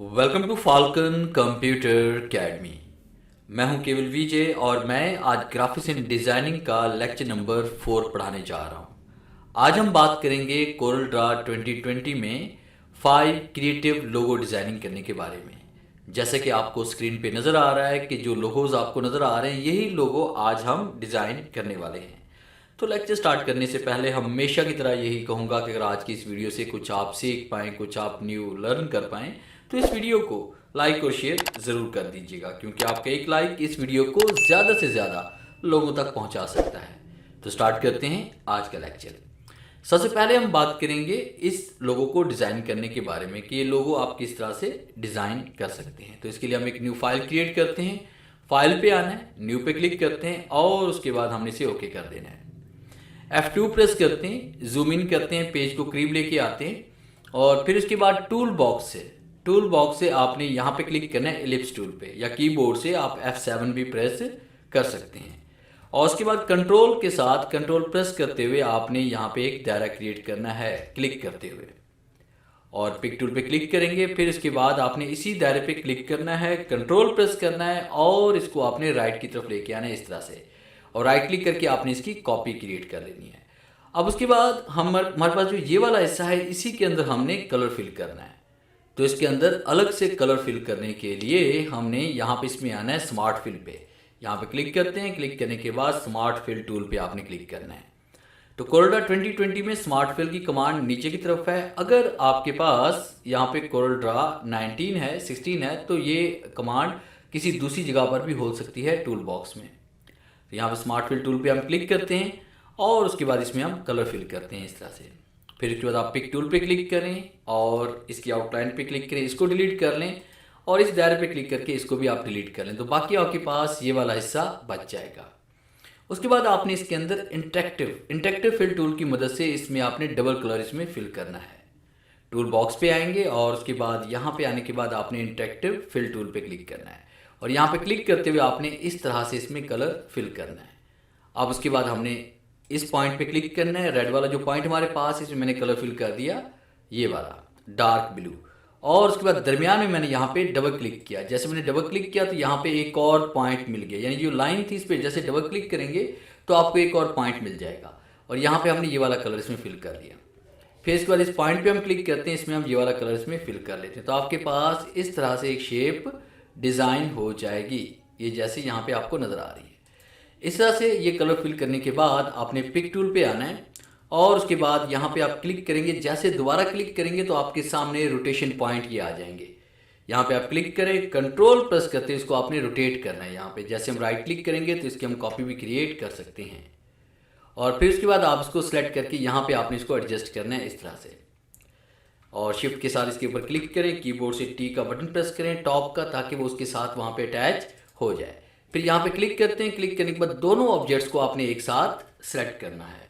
Welcome to Falcon computer academy. मैं हूं केवल विजय और मैं आज ग्राफिक्स एंड डिज़ाइनिंग का लेक्चर नंबर 4 पढ़ाने जा रहा हूं। आज हम बात करेंगे कोरल ड्रा 2020 में 5 क्रिएटिव लोगो डिज़ाइनिंग करने के बारे में। जैसे कि आपको स्क्रीन पे नज़र आ रहा है कि जो लोगोज आपको नज़र आ रहे हैं यही लोगो आज हम डिज़ाइन करने वाले हैं। तो लेक्चर स्टार्ट करने से पहले हमेशा की तरह यही कहूँगा कि अगर आज की इस वीडियो से कुछ आप सीख पाएँ, कुछ आप न्यू लर्न कर पाएँ, तो इस वीडियो को लाइक और शेयर ज़रूर कर दीजिएगा, क्योंकि आपका एक लाइक इस वीडियो को ज़्यादा से ज़्यादा लोगों तक पहुंचा सकता है। तो स्टार्ट करते हैं आज का लेक्चर। सबसे पहले हम बात करेंगे इस लोगो को डिज़ाइन करने के बारे में कि ये लोगो आप किस तरह से डिज़ाइन कर सकते हैं। तो इसके लिए हम एक न्यू फाइल क्रिएट करते हैं। फाइल पे आना है, न्यू पे क्लिक करते हैं और उसके बाद हमने इसे ओके कर देना है। F2 प्रेस करते हैं, जूम इन करते हैं, पेज को करीब लेके आते हैं और फिर उसके बाद टूल बॉक्स से आपने यहाँ पे क्लिक करना है एलिप्स टूल पे, या कीबोर्ड से आप F7 भी प्रेस कर सकते हैं। और उसके बाद कंट्रोल के साथ कंट्रोल प्रेस करते हुए आपने यहाँ पे एक दायरा क्रिएट करना है क्लिक करते हुए, और पिक टूल पे क्लिक करेंगे। फिर इसके बाद आपने इसी दायरे पे क्लिक करना है, कंट्रोल प्रेस करना है और इसको आपने राइट की तरफ लेके आना है इस तरह से, और राइट क्लिक करके आपने इसकी कॉपी क्रिएट कर लेनी है। अब उसके बाद हमारे पास जो ये वाला हिस्सा है इसी के अंदर हमने कलर फिल करना है। तो इसके अंदर अलग से कलर फिल करने के लिए हमने यहाँ पे इसमें आना है स्मार्ट फिल पे। यहाँ पे क्लिक करते हैं, क्लिक करने के बाद स्मार्ट फिल टूल पे आपने क्लिक करना है। तो कोरल 2020 में स्मार्ट फिल की कमांड नीचे की तरफ है। अगर आपके पास यहाँ पे कोरल ड्रा 19 है, 16 है, तो ये कमांड किसी दूसरी जगह पर भी हो सकती है टूल बॉक्स में। तो यहाँ पे स्मार्ट फिल टूल पे हम क्लिक करते हैं और उसके बाद इसमें हम कलर फिल करते हैं इस तरह से। फिर उसके बाद आप पिक टूल पे क्लिक करें और इसकी आउटलाइन पे क्लिक करें, इसको डिलीट कर लें और इस दायरे पे क्लिक करके इसको भी आप डिलीट कर लें। तो बाकी आपके पास ये वाला हिस्सा बच जाएगा। उसके बाद आपने इसके अंदर इंटरेक्टिव फिल टूल की मदद से इसमें आपने डबल कलर इसमें फिल करना है। टूल बॉक्स पे आएंगे और उसके बाद यहाँ पे आने के बाद आपने इंटरेक्टिव फिल टूल पे क्लिक करना है और यहाँ पे क्लिक करते हुए आपने इस तरह से इसमें कलर फिल करना है। अब उसके बाद हमने इस पॉइंट पे क्लिक करना है, रेड वाला जो पॉइंट हमारे पास है इसमें मैंने कलर फिल कर दिया ये वाला डार्क ब्लू, और उसके बाद दरमियान में मैंने यहाँ पे डबल क्लिक किया। जैसे मैंने डबल क्लिक किया तो यहाँ पे एक और पॉइंट मिल गया, यानी जो लाइन थी इस पर जैसे डबल क्लिक करेंगे तो आपको एक और पॉइंट मिल जाएगा, और यहाँ पे हमने ये वाला कलर इसमें फिल कर दिया। फिर इसके बाद इस पॉइंट पे हम क्लिक करते हैं, इसमें हम ये वाला कलर इसमें फिल कर लेते हैं। तो आपके पास इस तरह से एक शेप डिज़ाइन हो जाएगी, ये जैसे यहाँ पे आपको नज़र आ रही है। इस तरह से ये कलर फिल करने के बाद आपने पिक टूल पे आना है और उसके बाद यहाँ पे आप क्लिक करेंगे। जैसे दोबारा क्लिक करेंगे तो आपके सामने रोटेशन पॉइंट ये आ जाएंगे। यहाँ पे आप क्लिक करें, कंट्रोल प्रेस करते हैं इसको आपने रोटेट करना है। यहाँ पे जैसे हम राइट क्लिक करेंगे तो इसकी हम कॉपी भी क्रिएट कर सकते हैं, और फिर उसके बाद आप इसको सेलेक्ट करके यहाँ पे आपने इसको एडजस्ट करना है इस तरह से, और शिफ्ट के साथ इसके ऊपर क्लिक करें, कीबोर्ड से टी का बटन प्रेस करें टॉप का, ताकि वो उसके साथ वहाँ पे अटैच हो जाए। फिर यहाँ पे क्लिक करते हैं, क्लिक करने के बाद दोनों ऑब्जेक्ट्स को आपने एक साथ सेलेक्ट करना है,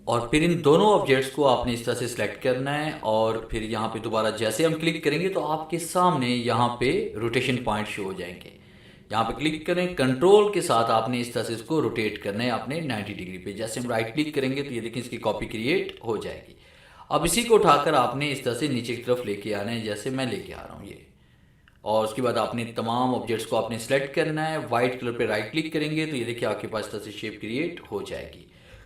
और फिर इन दोनों ऑब्जेक्ट्स को आपने इस तरह से सिलेक्ट करना है। और फिर यहाँ पे दोबारा जैसे हम क्लिक करेंगे तो आपके सामने यहाँ पे रोटेशन पॉइंट शो हो जाएंगे। यहाँ पे क्लिक करें, कंट्रोल के साथ आपने इस तरह से इसको रोटेट करना है आपने 90 डिग्री पे। जैसे हम राइट क्लिक करेंगे तो ये देखिए इसकी कॉपी क्रिएट हो जाएगी। अब इसी को उठाकर आपने इस तरह से नीचे की तरफ लेके आना है, जैसे मैं लेके आ रहा हूँ ये, और उसके बाद आपने तमाम ऑब्जेक्ट्स को आपने सेलेक्ट करना है। वाइट कलर पे राइट क्लिक करेंगे तो ये देखिए आपके पास इस तरह से शेप क्रिएट हो जाएगी।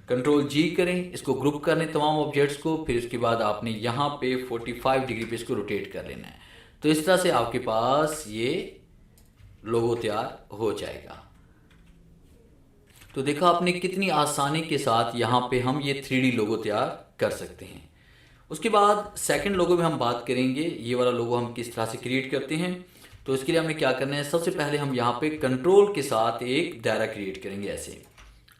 कंट्रोल जी करें, इसको ग्रुप कर लें तमाम ऑब्जेक्ट्स को। फिर उसके बाद आपने यहाँ पे 45 डिग्री पे इसको रोटेट कर लेना है। तो इस तरह से आपके पास ये लोगो तैयार हो जाएगा। तो देखा आपने कितनी आसानी के साथ यहाँ पे हम ये 3D लोगो तैयार कर सकते हैं। उसके बाद सेकंड लोगो में हम बात करेंगे ये वाला लोगो हम किस तरह से क्रिएट करते हैं। तो इसके लिए हमें क्या करना है, सबसे पहले हम यहाँ पे कंट्रोल के साथ एक दायरा क्रिएट करेंगे ऐसे,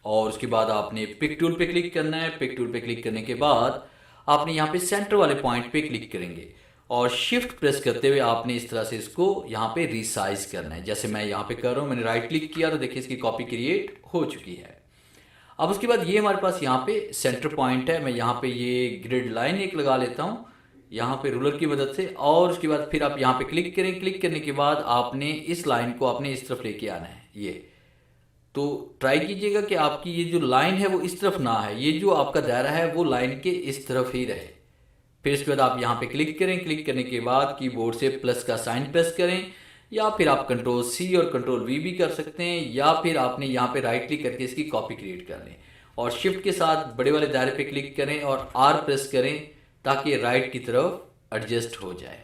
और उसके बाद आपने पिक टूल पे क्लिक करना है। पिक टूल पे क्लिक करने के बाद आपने यहाँ पे सेंटर वाले पॉइंट पे क्लिक करेंगे और शिफ्ट प्रेस करते हुए आपने इस तरह से इसको यहाँ पे रिसाइज करना है। जैसे मैं यहाँ पे कर रहा हूँ, मैंने राइट क्लिक किया तो देखिए इसकी कॉपी क्रिएट हो चुकी है। अब उसके बाद ये हमारे पास यहाँ पे सेंटर पॉइंट है। मैं यहाँ पे ये ग्रिड लाइन एक लगा लेता हूँ यहाँ पे रूलर की मदद से, और उसके बाद फिर आप यहाँ पे क्लिक करें। क्लिक करने के बाद आपने इस लाइन को आपने इस तरफ लेके आना है। ये तो ट्राई कीजिएगा कि आपकी ये जो लाइन है वो इस तरफ ना है, ये जो आपका दायरा है वो लाइन के इस तरफ ही रहे। फिर इसके बाद आप यहाँ पे क्लिक करें। क्लिक करने के बाद कीबोर्ड से प्लस का साइन प्रेस करें, या फिर आप कंट्रोल सी और कंट्रोल वी भी कर सकते हैं, या फिर आपने यहाँ पे राइट क्लिक करके इसकी कॉपी क्रिएट कर लें और शिफ्ट के साथ बड़े वाले दायरे पे क्लिक करें और आर प्रेस करें ताकि राइट की तरफ एडजस्ट हो जाए।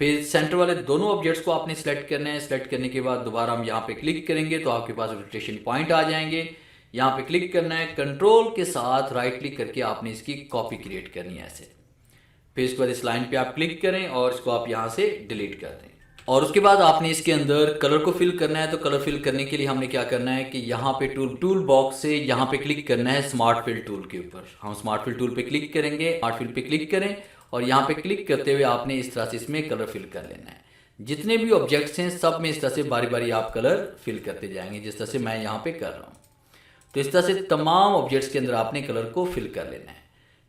फिर सेंटर वाले दोनों ऑब्जेक्ट्स को आपने सेलेक्ट करना है। सेलेक्ट करने के बाद दोबारा हम यहाँ पे क्लिक करेंगे तो आपके पास रोटेशन पॉइंट आ जाएंगे। यहाँ पे क्लिक करना है, कंट्रोल के साथ राइट क्लिक करके आपने इसकी कॉपी क्रिएट करनी है ऐसे। फिर इसके बाद इस लाइन पे आप क्लिक करें और इसको आप यहाँ से डिलीट कर दें। और उसके बाद आपने इसके अंदर कलर को फिल करना है। तो कलर फिल करने के लिए हमने क्या करना है कि यहाँ पे टूल बॉक्स से यहाँ पे क्लिक करना है स्मार्ट फिल टूल के ऊपर। हम स्मार्ट फिल टूल पे क्लिक करेंगे, स्मार्ट फिल पे क्लिक करें और यहाँ पे क्लिक करते हुए आपने इस तरह से इसमें कलर फिल कर लेना है। जितने भी ऑब्जेक्ट्स हैं सब में इस तरह से बारी बारी आप कलर फिल करते जाएंगे, जिस तरह से मैं यहाँ पे कर रहा हूँ। तो इस तरह से तमाम ऑब्जेक्ट्स के अंदर आपने कलर को फिल कर लेना है।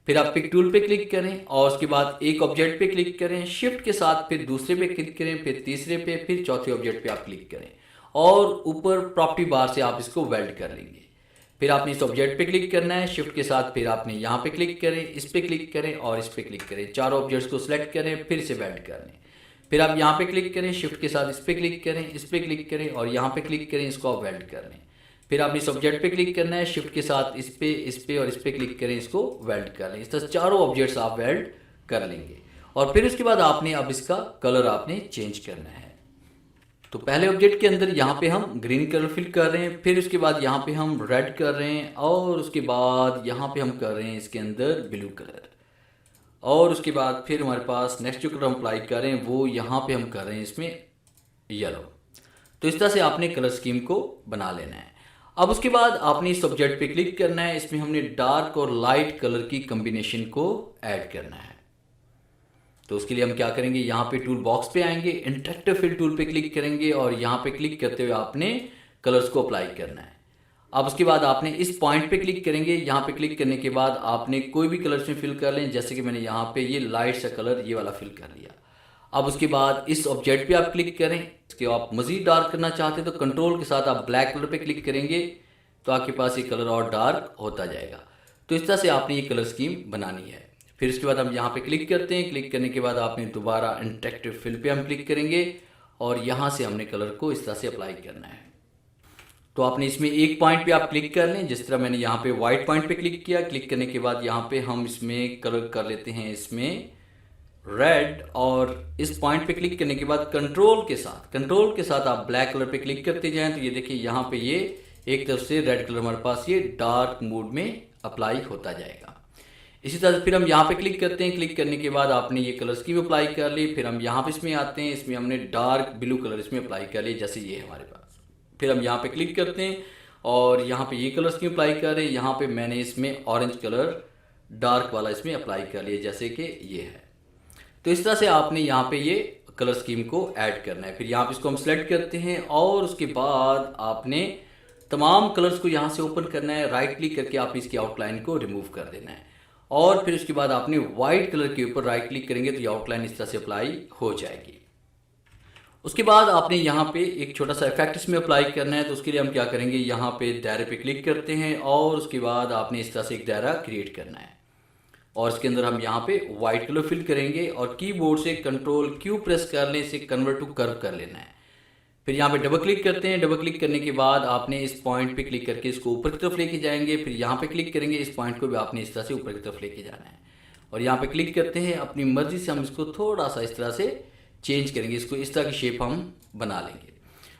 फिर आप पिक टूल पे क्लिक करें और उसके बाद एक ऑब्जेक्ट पे क्लिक करें, शिफ्ट के साथ फिर दूसरे पे क्लिक करें, फिर तीसरे पे, फिर चौथे ऑब्जेक्ट पे आप क्लिक करें और ऊपर प्रॉपर्टी बार से आप इसको वेल्ड कर लेंगे। फिर आपने इस ऑब्जेक्ट पे क्लिक करना है, शिफ्ट के साथ फिर आपने यहाँ पे क्लिक करें, इस पे क्लिक करें और इस पे क्लिक करें। चारों ऑब्जेक्ट्स को सिलेक्ट करें, फिर इसे वेल्ड कर लें। फिर आप यहाँ पे क्लिक करें, शिफ्ट के साथ इस पे क्लिक करें, इस पे क्लिक करें और यहाँ पे क्लिक करें, इसको आप वेल्ड कर लें। फिर आपने इस ऑब्जेक्ट पे क्लिक करना है, शिफ्ट के साथ इस पे और इस पे क्लिक करें, इसको वेल्ड कर लें। इस तरह चारों ऑब्जेक्ट्स आप वेल्ड कर लेंगे और फिर उसके बाद आपने अब इसका कलर आपने चेंज करना है। तो पहले ऑब्जेक्ट के अंदर यहाँ पे हम ग्रीन कलर फिल कर रहे हैं, फिर उसके बाद यहाँ पे हम रेड कर रहे हैं और उसके बाद यहाँ पे हम कर रहे हैं इसके अंदर ब्लू कलर और उसके बाद फिर हमारे पास नेक्स्ट जो कलर हम अप्लाई कर रहे हैं वो यहाँ पे हम कर रहे हैं इसमें येलो। तो इस तरह से आपने कलर स्कीम को बना लेना है। अब उसके बाद आपने इस ऑब्जेक्ट पे क्लिक करना है, इसमें हमने डार्क और लाइट कलर की कॉम्बिनेशन को ऐड करना है। तो उसके लिए हम क्या करेंगे, यहाँ पे टूल बॉक्स पे आएंगे, इंटरेक्टिव फिल टूल पे क्लिक करेंगे और यहाँ पे क्लिक करते हुए आपने कलर्स को अप्लाई करना है। अब उसके बाद आपने इस पॉइंट पे क्लिक करेंगे, यहाँ पे क्लिक करने के बाद आपने कोई भी कलर्स में फिल कर लें, जैसे कि मैंने यहाँ पे ये लाइट सा कलर ये वाला फिल कर लिया। अब उसके बाद इस ऑब्जेक्ट पे आप क्लिक करें, इसके आप मज़ीद डार्क करना चाहते हैं तो कंट्रोल के साथ आप ब्लैक कलर पे क्लिक करेंगे तो आपके पास ये कलर और डार्क होता जाएगा। तो इस तरह से आपने ये कलर स्कीम बनानी है। फिर उसके बाद हम यहाँ पे क्लिक करते हैं। क्लिक करने के बाद आपने दोबारा इंटरेक्टिव फिल पे हम क्लिक करेंगे और यहाँ से हमने कलर को इस तरह से अप्लाई करना है। तो आपने इसमें एक पॉइंट पे आप क्लिक कर लें, जिस तरह मैंने यहाँ पे वाइट पॉइंट पे क्लिक किया। क्लिक करने के बाद यहाँ पे हम इसमें कलर कर लेते हैं इसमें रेड और इस पॉइंट पे क्लिक करने के बाद कंट्रोल के साथ आप ब्लैक कलर पे क्लिक करते जाएं तो ये देखिए यहाँ पे ये एक तरफ से रेड कलर हमारे पास ये डार्क मोड में अप्लाई होता जाएगा। इसी तरह फिर हम यहाँ पे क्लिक करते हैं। क्लिक करने के बाद आपने ये कलर स्कीम अप्लाई कर ली। फिर हम यहाँ पे इसमें आते हैं, इसमें हमने डार्क ब्लू कलर इसमें अप्लाई कर लिया, जैसे ये हमारे पास। फिर हम यहाँ पे क्लिक करते हैं और यहाँ पे ये कलर स्कीम अप्लाई कर रहे हैं। यहाँ पे मैंने इसमें ऑरेंज कलर डार्क वाला इसमें अप्लाई कर लिया, जैसे कि ये है। तो इस तरह से आपने यहाँ पे ये कलर स्कीम को ऐड करना है। फिर यहाँ पे इसको हम सेलेक्ट करते हैं और उसके बाद आपने तमाम कलर्स को यहाँ से ओपन करना है। राइट क्लिक करके आप इसकी आउटलाइन को रिमूव कर देना है और फिर उसके बाद आपने वाइट कलर के ऊपर राइट क्लिक करेंगे तो ये आउटलाइन इस तरह से अप्लाई हो जाएगी। उसके बाद आपने यहाँ पे एक छोटा सा इफेक्ट इसमें अप्लाई करना है। तो उसके लिए हम क्या करेंगे, यहाँ पे दायरे पे क्लिक करते हैं और उसके बाद आपने इस तरह से एक दायरा क्रिएट करना है और इसके अंदर हम यहाँ पे वाइट कलर फिल करेंगे और कीबोर्ड से कंट्रोल क्यू प्रेस कर लें, इसे कन्वर्ट टू कर्व कर लेना है। फिर यहाँ पे डबल क्लिक करते हैं। डबल क्लिक करने के बाद आपने इस पॉइंट पे क्लिक करके इसको ऊपर की तरफ लेके जाएंगे। फिर यहाँ पे क्लिक करेंगे, इस पॉइंट को भी आपने इस तरह से ऊपर की तरफ लेके जाना है और यहाँ पे क्लिक करते हैं। अपनी मर्जी से हम इसको थोड़ा सा इस तरह से चेंज करेंगे, इसको इस तरह की शेप हम बना लेंगे।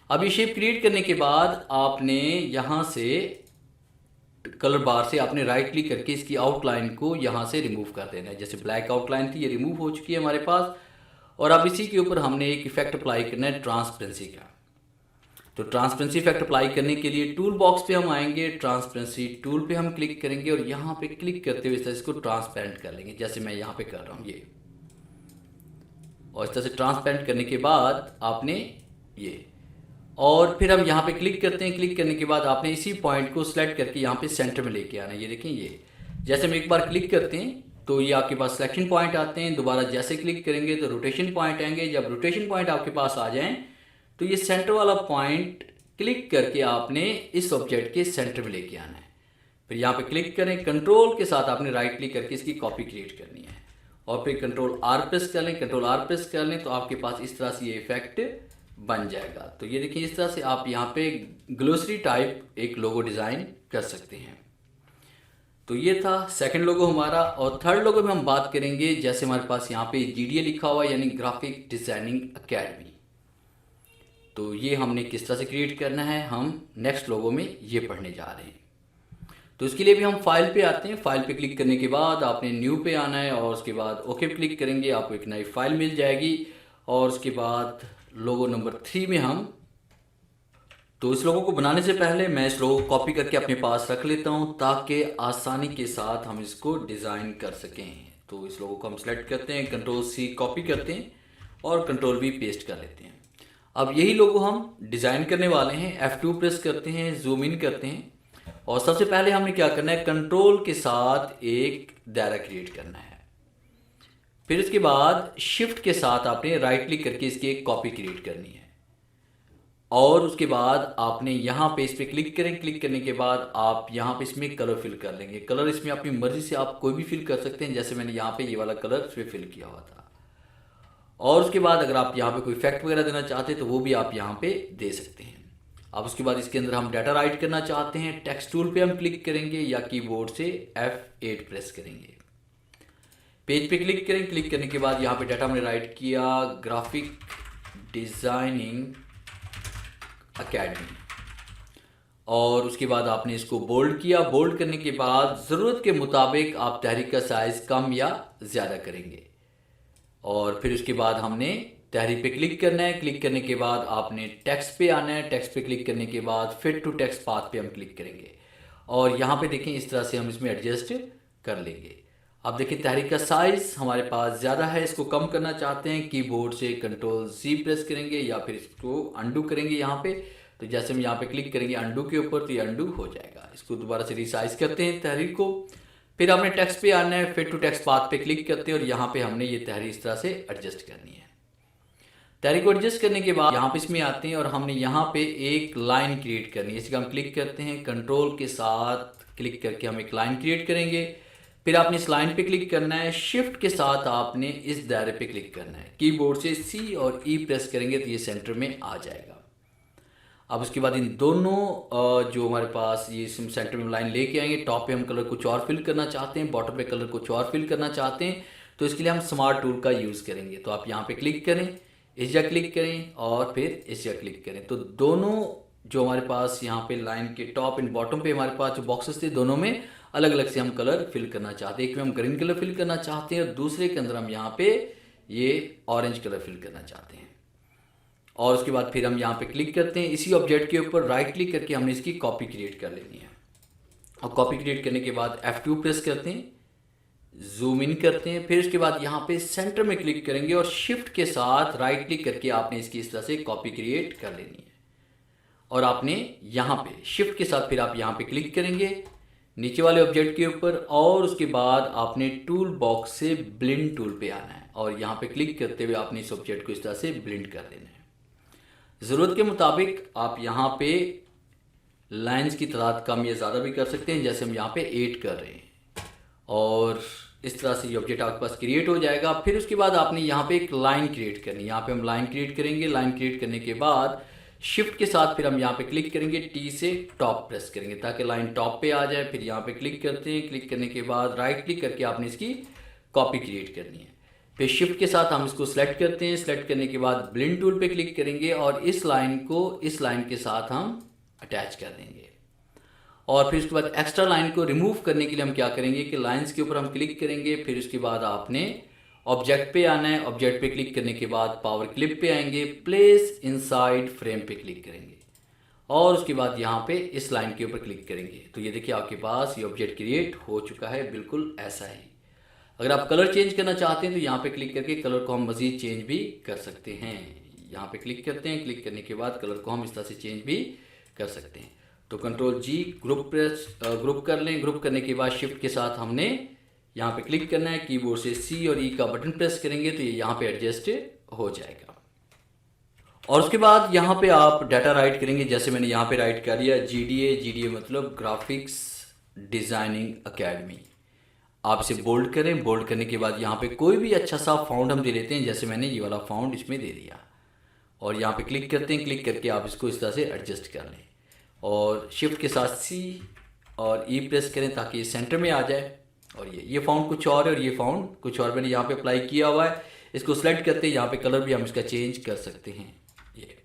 अब ये शेप क्रिएट करने के बाद आपने यहाँ से कलर बार से आपने राइट क्लिक करके इसकी आउटलाइन को यहाँ से रिमूव कर देना है। जैसे ब्लैक आउटलाइन थी, ये रिमूव हो चुकी है हमारे पास। और अब इसी के ऊपर हमने एक इफेक्ट अप्लाई करना है ट्रांसपेरेंसी का। तो ट्रांसपेरेंसी इफेक्ट अप्लाई करने के लिए टूल बॉक्स पे हम आएंगे, ट्रांसपेरेंसी टूल पे हम क्लिक करेंगे और यहाँ पे क्लिक करते हुए इस तरह इसको ट्रांसपेरेंट कर लेंगे, जैसे मैं यहाँ पे कर रहा हूँ ये। और इस तरह से ट्रांसपेरेंट करने के बाद आपने ये, और फिर हम यहाँ पे क्लिक करते हैं। क्लिक करने के बाद आपने इसी पॉइंट को सिलेक्ट करके यहाँ पे सेंटर में लेके आना है। ये देखें, ये जैसे हम एक बार क्लिक करते हैं तो ये आपके पास सिलेक्शन पॉइंट आते हैं। दोबारा जैसे क्लिक करेंगे तो रोटेशन पॉइंट आएंगे। जब रोटेशन पॉइंट आपके पास आ जाएं तो ये सेंटर वाला पॉइंट क्लिक करके आपने इस ऑब्जेक्ट के सेंटर में लेके आना है। फिर यहाँ पे क्लिक करें, कंट्रोल के साथ आपने राइट क्लिक करके इसकी कॉपी क्रिएट करनी है और फिर कंट्रोल आर प्रेस कर लें, कंट्रोल आर प्रेस कर लें तो आपके पास इस तरह से ये इफेक्ट बन जाएगा। तो ये देखिए इस तरह से आप यहाँ पे ग्लोसरी टाइप एक लोगो डिज़ाइन कर सकते हैं। तो ये था सेकंड लोगो हमारा। और थर्ड लोगो में हम बात करेंगे, जैसे हमारे पास यहाँ पे GDA लिखा हुआ है यानी ग्राफिक डिज़ाइनिंग अकेडमी। तो ये हमने किस तरह से क्रिएट करना है, हम नेक्स्ट लोगो में ये पढ़ने जा रहे हैं। तो इसके लिए भी हम फाइल पे आते हैं। फाइल पे क्लिक करने के बाद आपने न्यू पे आना है और उसके बाद ओके पे क्लिक करेंगे, आपको एक नई फाइल मिल जाएगी। और उसके बाद लोगो नंबर 3 में हम, तो इस लोगो को बनाने से पहले मैं इस लोगो को कॉपी करके अपने पास रख लेता हूँ ताकि आसानी के साथ हम इसको डिज़ाइन कर सकें। तो इस लोगो को हम सेलेक्ट करते हैं, कंट्रोल C कॉपी करते हैं और कंट्रोल V पेस्ट कर लेते हैं। अब यही लोगो हम डिज़ाइन करने वाले हैं। F2 प्रेस करते हैं, जूम इन करते हैं और सबसे पहले हमने क्या करना है, कंट्रोल के साथ एक दायरा क्रिएट करना है। फिर इसके बाद शिफ्ट के साथ आपने राइट क्लिक करके इसकी एक कॉपी क्रिएट करनी है। और उसके बाद आपने यहाँ पे इस पर क्लिक करें। क्लिक करने के बाद आप यहाँ पे इसमें कलर फिल कर लेंगे। कलर इसमें अपनी मर्जी से आप कोई भी फिल कर सकते हैं, जैसे मैंने यहाँ पे ये वाला कलर इसमें फिल किया हुआ था। और उसके बाद अगर आप यहाँ पे कोई इफेक्ट वगैरह देना चाहते हैं तो वो भी आप यहाँ पे दे सकते हैं। अब उसके बाद इसके अंदर हम डाटा राइट करना चाहते हैं, टेक्स्ट टूल पे हम क्लिक करेंगे या कीबोर्ड से F8 प्रेस करेंगे। पेज पे क्लिक करें। क्लिक करने के बाद यहाँ पे डाटा हमने राइट किया ग्राफिक डिज़ाइनिंग अकेडमी। और उसके बाद आपने इसको बोल्ड किया। बोल्ड करने के बाद ज़रूरत के मुताबिक आप तहरीर का साइज़ कम या ज़्यादा करेंगे। और फिर उसके बाद हमने तहरीर पे क्लिक करना है। क्लिक करने के बाद आपने टेक्स्ट पे आना है। टेक्स्ट पे क्लिक करने के बाद फिट टू टेक्स्ट पाथ पे हम क्लिक करेंगे और यहाँ पे देखें इस तरह से हम इसमें एडजस्ट कर लेंगे। अब देखिए तहरीर का साइज़ हमारे पास ज़्यादा है, इसको कम करना चाहते हैं, कीबोर्ड से कंट्रोल C प्रेस करेंगे या फिर इसको अंडू करेंगे यहाँ पे। तो जैसे हम यहाँ पे क्लिक करेंगे अंडू के ऊपर तो ये अंडू हो जाएगा। इसको दोबारा से रिसाइज करते हैं तहरीर को। फिर हमने टेक्स्ट पे आना है, फिट टू टेक्स्ट पाथ पे क्लिक करते हैं और यहाँ पे हमने ये तहरीर इस तरह से एडजस्ट करनी है। तहरीर को एडजस्ट करने के बाद यहाँ पे इसमें आते हैं और हमने यहाँ पे एक लाइन क्रिएट करनी है। इसका हम क्लिक करते हैं, कंट्रोल के साथ क्लिक करके हम एक लाइन क्रिएट करेंगे। फिर आपने इस लाइन पे क्लिक करना है, शिफ्ट के साथ आपने इस दायरे पे क्लिक करना है। कीबोर्ड से C और E प्रेस करेंगे तो ये सेंटर में आ जाएगा। अब उसके बाद इन दोनों जो हमारे पास ये सेंटर में लाइन लेके आएंगे। टॉप पे हम कलर कुछ और फिल करना चाहते हैं, बॉटम पे कलर कुछ और फिल करना चाहते हैं, तो इसके लिए हम स्मार्ट टूल का यूज़ करेंगे। तो आप यहाँ पे क्लिक करें, इस जगह क्लिक करें और फिर इस जगह क्लिक करें। तो दोनों जो हमारे पास यहाँ पे लाइन के टॉप एंड बॉटम पे हमारे पास जो बॉक्सेस थे, दोनों में अलग अलग से हम कलर फिल करना चाहते हैं। एक में हम ग्रीन कलर फिल करना चाहते हैं और दूसरे के अंदर हम यहाँ पे ये ऑरेंज कलर फिल करना चाहते हैं। और उसके बाद फिर हम यहाँ पे क्लिक करते हैं, इसी ऑब्जेक्ट के ऊपर राइट क्लिक करके हमने इसकी कॉपी क्रिएट कर लेनी है। और कॉपी क्रिएट करने के बाद F2 प्रेस करते हैं, जूम इन करते हैं। फिर उसके बाद यहाँ पे सेंटर में क्लिक करेंगे और शिफ्ट के साथ राइट क्लिक करके आपने इसकी इस तरह से कॉपी क्रिएट कर लेनी है। और आपने यहाँ पे शिफ्ट के साथ फिर आप यहाँ पे क्लिक करेंगे नीचे वाले ऑब्जेक्ट के ऊपर और उसके बाद आपने टूल बॉक्स से ब्लेंड टूल पे आना है और यहाँ पे क्लिक करते हुए आपने इस ऑब्जेक्ट को इस तरह से ब्लेंड कर देना है। ज़रूरत के मुताबिक आप यहाँ पे लाइंस की तादाद कम या ज़्यादा भी कर सकते हैं, जैसे हम यहाँ पे 8 कर रहे हैं। और इस तरह से ये ऑब्जेक्ट आपके पास क्रिएट हो जाएगा। फिर उसके बाद आपने यहाँ पे एक लाइन क्रिएट करनी है। यहाँ पे हम लाइन क्रिएट करेंगे। लाइन क्रिएट करने के बाद शिफ्ट के साथ फिर हम यहाँ पे क्लिक करेंगे, T से टॉप प्रेस करेंगे ताकि लाइन टॉप पे आ जाए। फिर यहाँ पे क्लिक करते हैं। क्लिक करने के बाद राइट क्लिक करके आपने इसकी कॉपी क्रिएट करनी है। फिर शिफ्ट के साथ हम इसको सिलेक्ट करते हैं। सिलेक्ट करने के बाद ब्लेंड टूल पे क्लिक करेंगे और इस लाइन को इस लाइन के साथ हम अटैच कर देंगे। और फिर उसके बाद एक्स्ट्रा लाइन को रिमूव करने के लिए हम क्या करेंगे कि लाइंस के ऊपर हम क्लिक करेंगे। फिर उसके बाद आपने ऑब्जेक्ट पे आना है। ऑब्जेक्ट पे क्लिक करने के बाद पावर क्लिप पे आएंगे, प्लेस इनसाइड फ्रेम पे क्लिक करेंगे और उसके बाद यहाँ पे इस लाइन के ऊपर क्लिक करेंगे। तो ये देखिए आपके पास ये ऑब्जेक्ट क्रिएट हो चुका है, बिल्कुल ऐसा ही। अगर आप कलर चेंज करना चाहते हैं तो यहाँ पे क्लिक करके कलर को हम मज़ीद चेंज भी कर सकते हैं। यहाँ पे क्लिक करते हैं। क्लिक करने के बाद कलर को हम इस तरह से चेंज भी कर सकते हैं। तो कंट्रोल G ग्रुप कर लें। ग्रुप करने के बाद शिफ्ट के साथ हमने यहाँ पे क्लिक करना है। कीबोर्ड से C और E का बटन प्रेस करेंगे तो ये यहाँ पे एडजस्ट हो जाएगा। और उसके बाद यहाँ पे आप डाटा राइट करेंगे, जैसे मैंने यहाँ पे राइट कर लिया GDA मतलब ग्राफिक्स डिज़ाइनिंग अकेडमी। आप इसे बोल्ड करें। बोल्ड करने के बाद यहाँ पे कोई भी अच्छा सा फाउंड हम दे लेते हैं, जैसे मैंने ये वाला फाउंड इसमें दे दिया, और यहाँ पे क्लिक करते हैं। क्लिक करके आप इसको इस तरह से एडजस्ट कर लें और शिफ्ट के साथ सी और ई प्रेस करें ताकि ये सेंटर में आ जाए। और ये फाउंड कुछ और है और ये फाउंड कुछ और मैंने यहाँ पे अप्लाई किया हुआ है। इसको सेलेक्ट करते हैं, यहाँ पे कलर भी हम इसका चेंज कर सकते हैं ये।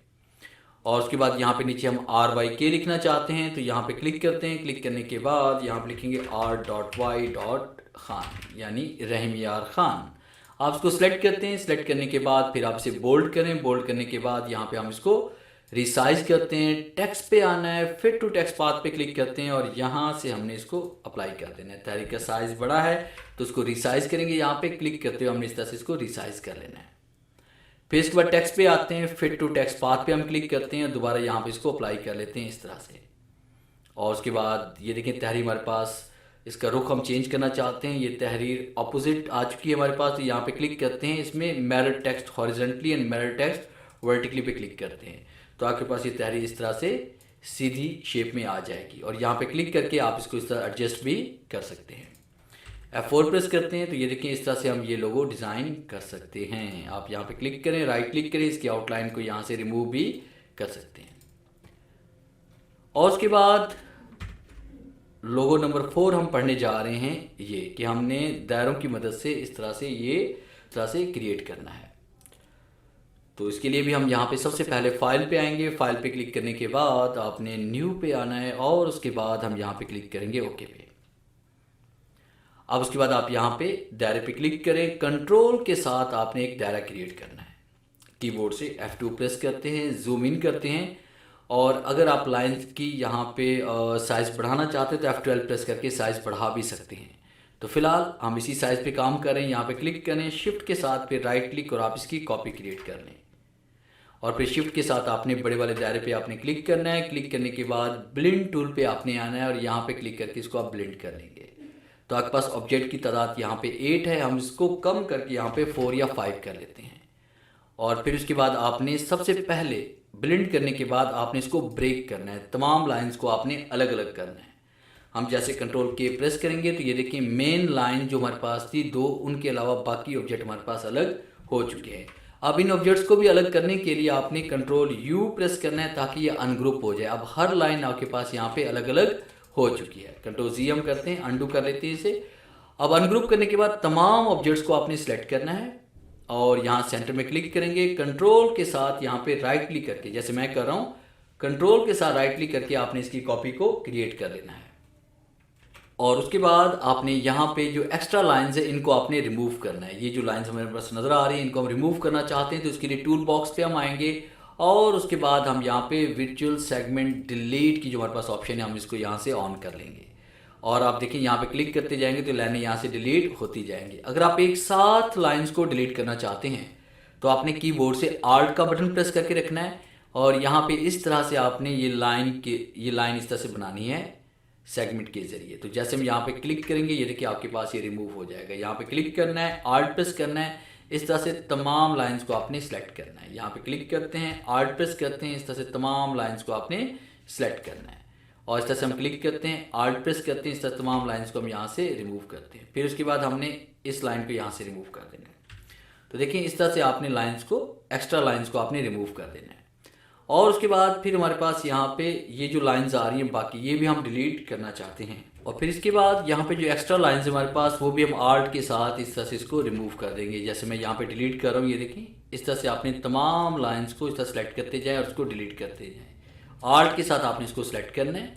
और उसके बाद यहाँ पे नीचे हम RYK लिखना चाहते हैं तो यहाँ पे क्लिक करते हैं। क्लिक करने के बाद यहाँ पे लिखेंगे R.Y.खान यानी रहमियार खान। आप इसको सिलेक्ट करते हैं। सिलेक्ट करने के बाद फिर आप इसे बोल्ड करें। बोल्ड करने के बाद यहाँ पे हम इसको रिसाइज करते हैं। टेक्स्ट पे आना है, फिट टू टेक्स्ट पाथ पे क्लिक करते हैं और यहाँ से हमने इसको अप्लाई कर देना है। तहरीर का साइज बड़ा है तो उसको रिसाइज करेंगे। यहाँ पे क्लिक करते हुए हमने इस तरह से इसको रिसाइज कर लेना है। फिर इसके बाद टेक्स्ट पे आते हैं, फिट टू टेक्स्ट पाथ पे हम क्लिक करते हैं, दोबारा यहाँ पे इसको अप्लाई कर लेते हैं इस तरह से। और उसके बाद ये देखें तहरीर हमारे पास, इसका रुख हम चेंज करना चाहते हैं। ये तहरीर ऑपोजिट आ चुकी है हमारे पास, तो यहाँ पे क्लिक करते हैं। इसमें mirror text horizontally and mirror text vertically पे क्लिक करते हैं तो आपके पास ये तहरीर इस तरह से सीधी शेप में आ जाएगी। और यहाँ पे क्लिक करके आप इसको इस तरह एडजस्ट भी कर सकते हैं। F4 प्रेस करते हैं तो ये देखिए इस तरह से हम ये लोगो डिज़ाइन कर सकते हैं। आप यहाँ पे क्लिक करें, राइट क्लिक करें, इसकी आउटलाइन को यहाँ से रिमूव भी कर सकते हैं। और उसके बाद लोगो नंबर 4 हम पढ़ने जा रहे हैं ये कि हमने दायरों की मदद से इस तरह से क्रिएट करना है। तो इसके लिए भी हम यहाँ पे सबसे पहले फाइल पे आएंगे। फाइल पे क्लिक करने के बाद आपने न्यू पे आना है और उसके बाद हम यहाँ पे क्लिक करेंगे ओके पे। अब उसके बाद आप यहाँ पे दायरे पे क्लिक करें। कंट्रोल के साथ आपने एक दायरा क्रिएट करना है। कीबोर्ड से F2 प्रेस करते हैं, जूम इन करते हैं और अगर आप लाइंस की यहाँ पे साइज़ बढ़ाना चाहते हैं तो F12 प्रेस करके साइज़ बढ़ा भी सकते हैं। तो फिलहाल हम इसी साइज़ पे काम करें। यहाँ पे क्लिक करें, शिफ्ट के साथ फिर राइट क्लिक और आप इसकी कॉपी क्रिएट कर लें और फिर शिफ्ट के साथ आपने बड़े वाले दायरे पे आपने क्लिक करना है। क्लिक करने के बाद ब्लेंड टूल पे आपने आना है और यहाँ पे क्लिक करके इसको आप ब्लेंड कर लेंगे। तो आपके पास ऑब्जेक्ट की तादाद यहाँ पे 8 है, हम इसको कम करके यहाँ पे 4 या 5 कर लेते हैं। और फिर उसके बाद आपने सबसे पहले ब्लेंड करने के बाद आपने इसको ब्रेक करना है। तमाम लाइंस को आपने अलग अलग करना है। हम जैसे कंट्रोल के प्रेस करेंगे तो ये देखिए मेन लाइन जो हमारे पास थी 2, उनके अलावा बाकी ऑब्जेक्ट हमारे पास अलग हो चुके हैं। अब इन ऑब्जेक्ट्स को भी अलग करने के लिए आपने कंट्रोल U प्रेस करना है ताकि ये अनग्रुप हो जाए। अब हर लाइन आपके पास यहाँ पे अलग अलग हो चुकी है। कंट्रोल Z हम करते हैं, अंडू कर लेते हैं इसे। अब अनग्रुप करने के बाद तमाम ऑब्जेक्ट्स को आपने सिलेक्ट करना है और यहाँ सेंटर में क्लिक करेंगे। कंट्रोल के साथ यहाँ पे राइट क्लिक करके, जैसे मैं कर रहा हूँ, कंट्रोल के साथ राइट क्लिक करके आपने इसकी कॉपी को क्रिएट कर लेना है। और उसके बाद आपने यहाँ पे जो एक्स्ट्रा लाइंस है इनको आपने रिमूव करना है। ये जो लाइंस हमारे पास नज़र आ रही हैं इनको हम रिमूव करना चाहते हैं तो इसके लिए टूल बॉक्स पे हम आएंगे और उसके बाद हम यहाँ पे विजुअल सेगमेंट डिलीट की जो हमारे पास ऑप्शन है हम इसको यहाँ से ऑन कर लेंगे। और आप देखिए यहाँ पे क्लिक करते जाएंगे तो लाइनें यहाँ से डिलीट होती जाएंगी। अगर आप एक साथ लाइन्स को डिलीट करना चाहते हैं तो आपने कीबोर्ड से आल्ट का बटन प्रेस करके रखना है और यहाँ पे इस तरह से आपने ये लाइन इस तरह से बनानी है सेगमेंट के जरिए। तो जैसे हम यहाँ पे क्लिक करेंगे ये देखिए आपके पास ये रिमूव हो जाएगा। यहाँ पे क्लिक करना है, आल्ट प्रेस करना है, इस तरह से तमाम लाइंस को आपने सेलेक्ट करना है। यहाँ पे क्लिक करते हैं, आल्ट प्रेस करते हैं, इस तरह से तमाम लाइंस को आपने सेलेक्ट करना है और इस तरह से हम क्लिक करते हैं, आल्ट प्रेस करते हैं, इस तरह तमाम लाइंस को हम यहाँ से रिमूव करते हैं। फिर उसके बाद हमने इस लाइन को यहाँ से रिमूव कर देना है। तो देखिए इस तरह से आपने लाइंस को, एक्स्ट्रा लाइंस को आपने रिमूव कर देना है। और उसके बाद फिर हमारे पास यहाँ पे ये जो लाइंस आ रही हैं बाकी ये भी हम डिलीट करना चाहते हैं। और फिर इसके बाद यहाँ पे जो एक्स्ट्रा लाइंस है हमारे पास वो भी हम आल्ट के साथ इस तरह से इसको रिमूव कर देंगे। जैसे मैं यहाँ पे डिलीट कर रहा हूँ, ये देखिए इस तरह से आपने तमाम लाइंस को इस तरह सेलेक्ट करते जाएँ और उसको डिलीट करते जाएँ। आल्ट के साथ आपने इसको सेलेक्ट करना है,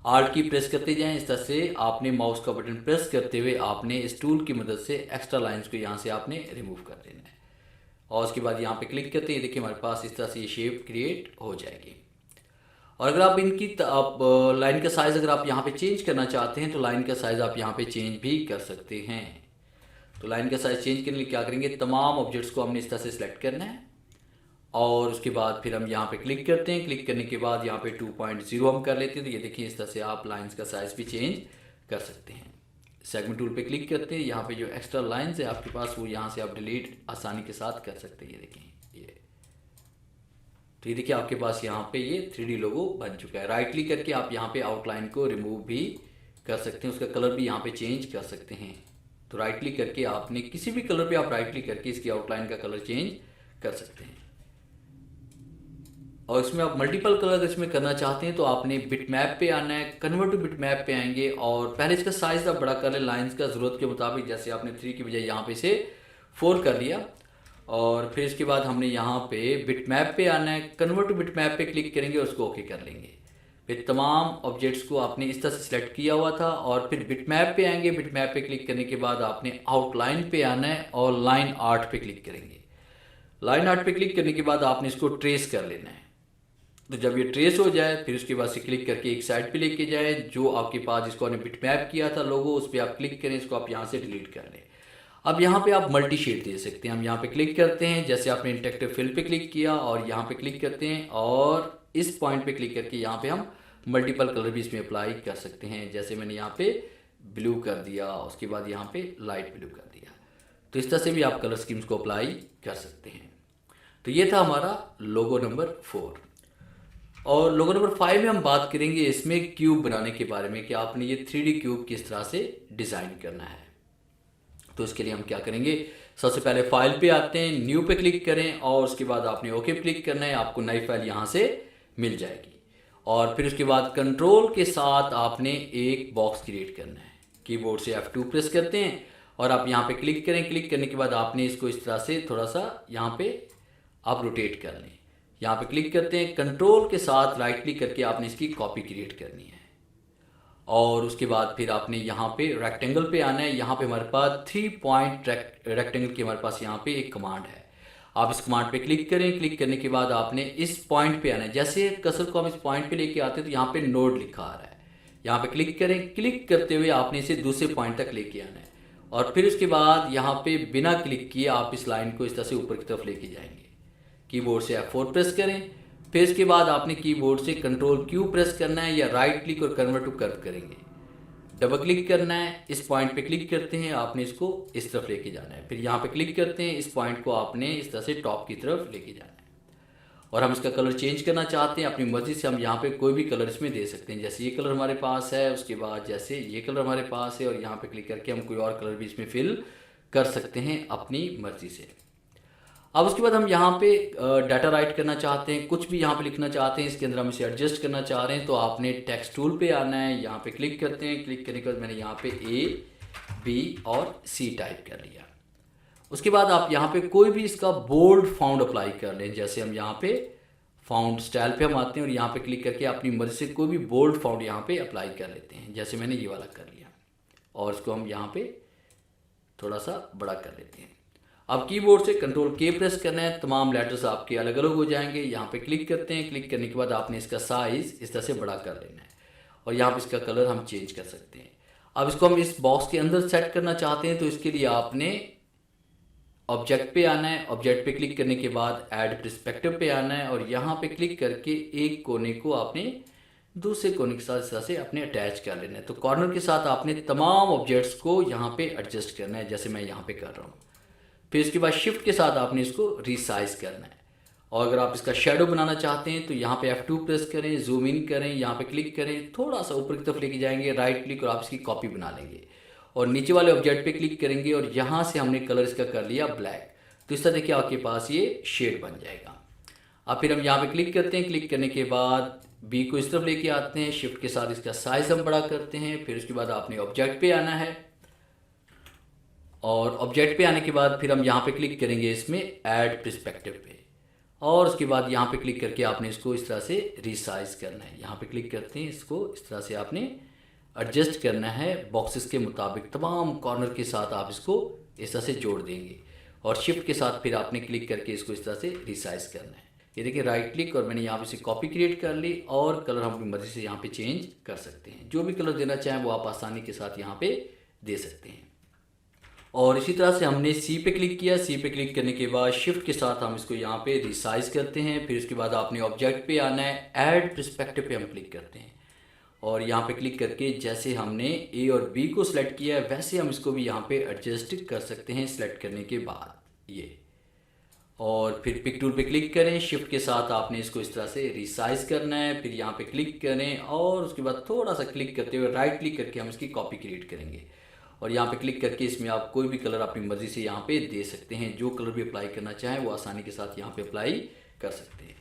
आल्ट की प्रेस करते जाएँ। इस तरह से आपने माउस का बटन प्रेस करते हुए आपने इस टूल की मदद से एक्स्ट्रा लाइन्स को यहाँ से आपने रिमूव कर देना है। और उसके बाद यहाँ पे क्लिक करते हैं, देखिए हमारे पास इस तरह से ये शेप क्रिएट हो जाएगी। और अगर आप इनकी आप लाइन का साइज़ अगर आप यहाँ पे चेंज करना चाहते हैं तो लाइन का साइज़ आप यहाँ पे चेंज भी कर सकते हैं। तो लाइन का साइज़ चेंज करने के लिए क्या करेंगे, तमाम ऑब्जेक्ट्स को हमने इस तरह से सिलेक्ट करना है और उसके बाद फिर हम यहाँ पे क्लिक करते हैं। क्लिक करने के बाद यहाँ पे 2.0 हम कर लेते हैं। तो ये देखिए इस तरह से आप लाइन्स का साइज़ भी चेंज कर सकते हैं। सेगमेंट टूल पे क्लिक करते हैं, यहाँ पे जो एक्स्ट्रा लाइंस है आपके पास वो यहाँ से आप डिलीट आसानी के साथ कर सकते हैं। ये देखिए ये, तो ये देखिए आपके पास यहाँ पे ये 3D लोगो बन चुका है। राइट क्लिक करके आप यहाँ पे आउटलाइन को रिमूव भी कर सकते हैं, उसका कलर भी यहाँ पे चेंज कर सकते हैं। तो राइट क्लिक करके आपने किसी भी कलर पे आप राइट क्लिक करके इसकी आउटलाइन का कलर चेंज कर सकते हैं। और इसमें आप मल्टीपल कलर इसमें करना चाहते हैं तो आपने बिट मैप पे आना है, कन्वर्ट टू बिट मैप पे आएंगे और पहले इसका साइज आप बड़ा कर लें लाइंस का ज़रूरत के मुताबिक। जैसे आपने 3 की बजाय यहाँ पे से 4 कर लिया और फिर इसके बाद हमने यहाँ पे बिट मैप पे आना है, कन्वर्ट टू बिट मैप पे क्लिक करेंगे और उसको ओके कर लेंगे। फिर तमाम ऑब्जेक्ट्स को आपने इस तरह से सिलेक्ट किया हुआ था और फिर बिट मैप पे आएंगे। बिट मैप पे क्लिक करने के बाद आपने आउटलाइन पे आना है और लाइन आर्ट पे क्लिक करेंगे। लाइन आर्ट पे क्लिक करने के बाद आपने इसको ट्रेस कर लेना है। तो जब ये ट्रेस हो जाए फिर उसके बाद से क्लिक करके एक साइड पे लेके जाए, जो आपके पास जिसको आपने बिट मैप किया था लोगो, उस पर आप क्लिक करें, इसको आप यहाँ से डिलीट कर लें। अब यहाँ पे आप मल्टी शेड दे सकते हैं। हम यहाँ पे क्लिक करते हैं, जैसे आपने इंटरेक्टिव फिल पे क्लिक किया और यहाँ पे क्लिक करते हैं और इस पॉइंट पे क्लिक करके यहाँ पे हम मल्टीपल कलर भी इसमें अप्लाई कर सकते हैं। जैसे मैंने यहाँ पे ब्लू कर दिया, उसके बाद यहाँ पे लाइट ब्लू कर दिया। तो इस तरह से भी आप कलर स्कीम्स को अप्लाई कर सकते हैं। तो ये था हमारा लोगो नंबर 4। और लोगो नंबर 5 में हम बात करेंगे इसमें क्यूब बनाने के बारे में कि आपने ये 3D क्यूब किस तरह से डिज़ाइन करना है। तो इसके लिए हम क्या करेंगे, सबसे पहले फाइल पे आते हैं, न्यू पे क्लिक करें और उसके बाद आपने ओके क्लिक करना है। आपको नई फाइल यहाँ से मिल जाएगी और फिर उसके बाद कंट्रोल के साथ आपने एक बॉक्स क्रिएट करना है। कीबोर्ड से F2 प्रेस करते हैं और आप यहाँ पे क्लिक करें। क्लिक करने के बाद आपने इसको इस तरह से थोड़ा सा यहाँ पे आप रोटेट कर लें। यहाँ पे क्लिक करते हैं, कंट्रोल के साथ राइट क्लिक करके आपने इसकी कॉपी क्रिएट करनी है और उसके बाद फिर आपने यहाँ पे रेक्टेंगल पे आना है। यहाँ पे हमारे पास 3 पॉइंट रेक्टेंगल की हमारे पास यहाँ पे एक कमांड है। आप इस कमांड पे क्लिक करें। क्लिक करने के बाद आपने इस पॉइंट पे आना है। जैसे कर्सर को हम इस पॉइंट पे लेके आते हैं तो यहाँ पे नोड लिखा आ रहा है, यहाँ पे क्लिक करें। क्लिक करते हुए आपने इसे दूसरे पॉइंट तक लेके आना है और फिर उसके बाद यहाँ पे बिना क्लिक किए आप इस लाइन को इस तरह से ऊपर की तरफ लेके जाएंगे। कीबोर्ड से F4 प्रेस करें। फिर इसके बाद आपने कीबोर्ड से कंट्रोल Q प्रेस करना है या राइट क्लिक और कन्वर्ट टू कर्व करेंगे। डबल क्लिक करना है, इस पॉइंट पे क्लिक करते हैं, आपने इसको इस तरफ लेके जाना है। फिर यहाँ पे क्लिक करते हैं, इस पॉइंट को आपने इस तरह से टॉप की तरफ लेके जाना है और हम इसका कलर चेंज करना चाहते हैं अपनी मर्जी से। हम यहाँ पे कोई भी कलर इसमें दे सकते हैं। जैसे ये कलर हमारे पास है, उसके बाद जैसे ये कलर हमारे पास है और यहाँ पे क्लिक करके हम कोई और कलर भी इसमें फिल कर सकते हैं अपनी मर्जी से। अब उसके बाद हम यहाँ पे डाटा राइट करना चाहते हैं, कुछ भी यहाँ पे लिखना चाहते हैं, इसके अंदर हम इसे एडजस्ट करना चाह रहे हैं तो आपने टेक्स्ट टूल पे आना है। यहाँ पे क्लिक करते हैं। क्लिक करने के बाद मैंने यहाँ पे A, B और C टाइप कर लिया। उसके बाद आप यहाँ पे कोई भी इसका बोल्ड फाउंड अप्लाई कर लें। जैसे हम यहाँ पे फाउंड स्टाइल पे हम आते हैं और यहाँ पे क्लिक करके अपनी मर्जी से कोई भी बोल्ड फाउंड यहाँ पे अप्लाई कर लेते हैं। जैसे मैंने ये वाला कर लिया और इसको हम यहाँ पे थोड़ा सा बड़ा कर लेते हैं। अब कीबोर्ड से कंट्रोल K प्रेस करना है, तमाम लेटर्स आपके अलग अलग हो जाएंगे। यहाँ पे क्लिक करते हैं। क्लिक करने के बाद आपने इसका साइज़ इस तरह से बड़ा कर लेना है और यहाँ पे इसका कलर हम चेंज कर सकते हैं। अब इसको हम इस बॉक्स के अंदर सेट करना चाहते हैं तो इसके लिए आपने ऑब्जेक्ट पे आना है। ऑब्जेक्ट पे क्लिक करने के बाद ऐड पर्सपेक्टिव पे आना है और यहाँ पे क्लिक करके एक कोने को आपने दूसरे कोने के साथ इस तरह से अपने अटैच कर लेना है। तो कॉर्नर के साथ आपने तमाम ऑब्जेक्ट्स को यहाँ पे एडजस्ट करना है, जैसे मैं यहाँ पे कर रहा हूँ। फिर इसके बाद शिफ्ट के साथ आपने इसको रीसाइज करना है और अगर आप इसका शेडो बनाना चाहते हैं तो यहाँ पे F2 प्रेस करें, जूम इन करें, यहाँ पे क्लिक करें, थोड़ा सा ऊपर की तरफ लेके जाएंगे, राइट क्लिक और आप इसकी कॉपी बना लेंगे और नीचे वाले ऑब्जेक्ट पे क्लिक करेंगे और यहाँ से हमने कलर इसका कर लिया ब्लैक। तो इस तरह देखिए आपके पास ये शेड बन जाएगा। अब फिर हम यहाँ पे क्लिक करते हैं। क्लिक करने के बाद B को इस तरफ लेके आते हैं, शिफ्ट के साथ इसका साइज हम बड़ा करते हैं। फिर उसके बाद आपने ऑब्जेक्ट पे आना है और ऑब्जेक्ट पे आने के बाद फिर हम यहाँ पे क्लिक करेंगे इसमें ऐड पर्सपेक्टिव पे और उसके बाद यहाँ पे क्लिक करके आपने इसको इस तरह से रीसाइज करना है। यहाँ पे क्लिक करते हैं, इसको इस तरह से आपने एडजस्ट करना है बॉक्सेस के मुताबिक। तमाम कॉर्नर के साथ आप इसको इस तरह से जोड़ देंगे और शिफ्ट के साथ फिर आपने क्लिक करके इसको इस तरह से रिसाइज करना है। ये देखिए राइट क्लिक और मैंने यहाँ पे से कॉपी क्रिएट कर ली और कलर हम अपनी मर्जी से यहाँ पे चेंज कर सकते हैं। जो भी कलर देना चाहें वो आप आसानी के साथ यहाँ पे दे सकते हैं। और इसी तरह से हमने C पे क्लिक किया। C पे क्लिक करने के बाद शिफ्ट के साथ हम इसको यहाँ पे रिसाइज करते हैं। फिर उसके बाद आपने ऑब्जेक्ट पे आना है, ऐड पर्सपेक्टिव पे हम क्लिक करते हैं और यहाँ पे क्लिक करके जैसे हमने A और B को सिलेक्ट किया है वैसे हम इसको भी यहाँ पे एडजस्ट कर सकते हैं सिलेक्ट करने के बाद ये। और फिर पिक टूल पे क्लिक करें, शिफ्ट के साथ आपने इसको इस तरह से रिसाइज करना है। फिर यहाँ पे क्लिक करें और उसके बाद थोड़ा सा क्लिक करते हुए राइट क्लिक करके हम इसकी कॉपी क्रिएट करेंगे और यहाँ पे क्लिक करके इसमें आप कोई भी कलर अपनी मर्ज़ी से यहाँ पे दे सकते हैं। जो कलर भी अप्लाई करना चाहें वो आसानी के साथ यहाँ पे अप्लाई कर सकते हैं।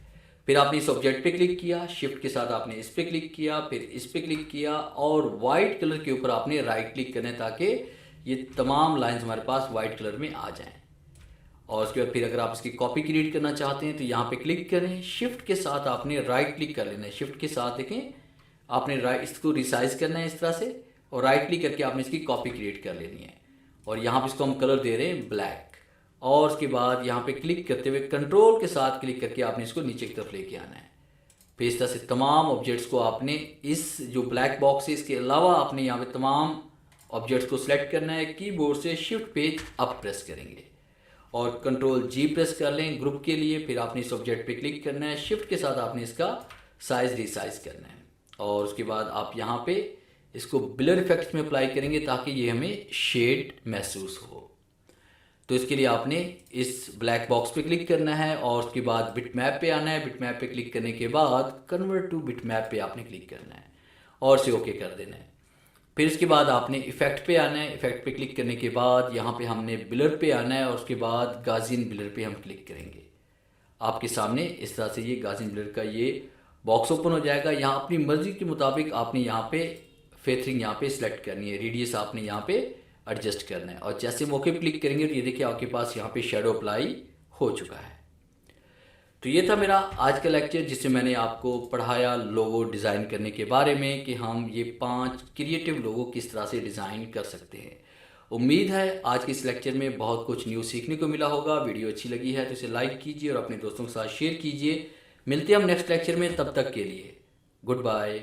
फिर आपने इस ऑब्जेक्ट पे क्लिक किया, शिफ्ट के साथ आपने इस पे क्लिक किया, फिर इस पे क्लिक किया और वाइट कलर के ऊपर आपने राइट क्लिक करना है ताकि ये तमाम लाइंस हमारे पास वाइट कलर में आ जाएं। और उसके बाद फिर अगर आप इसकी कॉपी क्रिएट करना चाहते हैं तो यहाँ पे क्लिक करें, शिफ्ट के साथ आपने राइट क्लिक कर लेना है। शिफ्ट के साथ देखें आपने राइट इसको रिसाइज करना है इस तरह से, और राइट क्लिक करके आपने इसकी कॉपी क्रिएट कर लेनी है। और यहाँ पे इसको हम कलर दे रहे हैं ब्लैक। और उसके बाद यहाँ पे क्लिक करते हुए कंट्रोल के साथ क्लिक करके आपने इसको नीचे की तरफ लेके आना है। फिर इस तरह से तमाम ऑब्जेक्ट्स को आपने इस जो ब्लैक बॉक्स है इसके अलावा आपने यहाँ पे तमाम ऑब्जेक्ट्स को सिलेक्ट करना है। कीबोर्ड से शिफ्ट पे अप प्रेस करेंगे और कंट्रोल जी प्रेस कर लें ग्रुप के लिए। फिर आपने इस ऑब्जेक्ट पे क्लिक करना है, शिफ्ट के साथ आपने इसका साइज रिसाइज करना है। और उसके बाद आप यहाँ पे इसको ब्लर इफेक्ट्स में अप्लाई करेंगे ताकि ये हमें शेड महसूस हो। तो इसके लिए आपने इस ब्लैक बॉक्स पे क्लिक करना है और उसके बाद बिटमैप पे आना है। बिटमैप पे क्लिक करने के बाद कन्वर्ट टू बिटमैप पे आपने क्लिक करना है और इसे ओके कर देना है। फिर इसके बाद आपने इफेक्ट पे आना है। इफेक्ट पे क्लिक करने के बाद यहाँ पे हमने ब्लर पे आना है और उसके बाद गाजियन ब्लर पे हम क्लिक करेंगे। आपके सामने इस तरह से ये गाजियन ब्लर का ये बॉक्स ओपन हो जाएगा। यहाँ अपनी मर्जी के मुताबिक आपने यहाँ पे फेथरिंग यहाँ पे सिलेक्ट करनी है, रेडियस आपने यहाँ पे एडजस्ट करना है। और जैसे मौके पे क्लिक करेंगे तो ये देखिए आपके पास यहाँ पे शेडो अप्लाई हो चुका है। तो ये था मेरा आज का लेक्चर जिससे मैंने आपको पढ़ाया लोगो डिज़ाइन करने के बारे में कि हम ये 5 क्रिएटिव लोगो किस तरह से डिज़ाइन कर सकते हैं। उम्मीद है आज के इस लेक्चर में बहुत कुछ न्यू सीखने को मिला होगा। वीडियो अच्छी लगी है तो इसे लाइक कीजिए और अपने दोस्तों के साथ शेयर कीजिए। मिलते हैं हम नेक्स्ट लेक्चर में, तब तक के लिए गुड बाय।